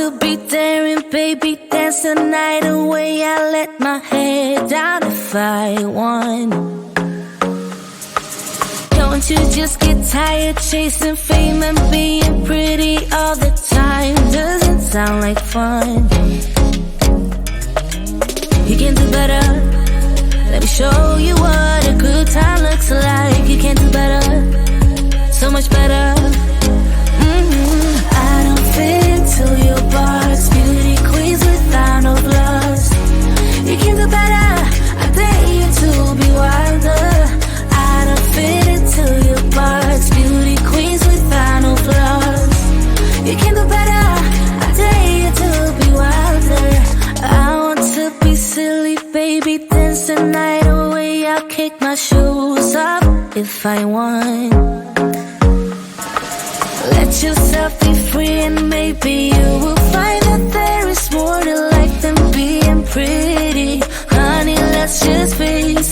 to be daring, baby, dance the night away. I let my head down if I won. Don't you just get tired chasing fame and being pretty all the time? Doesn't sound like fun. You can do better. Let me show you what a good time looks like. You can do better, so much better. I don't fit into your box. Beauty queens without no flaws. You can do better. I dare you to be wilder. I don't fit into your box. Beauty queens without no flaws. You can do better. I dare you to be wilder. I want to be silly, baby, dance the night away. I'll kick my shoes off if I want. Let yourself be free and maybe you will find that there is more to life than being pretty. Honey, let's just face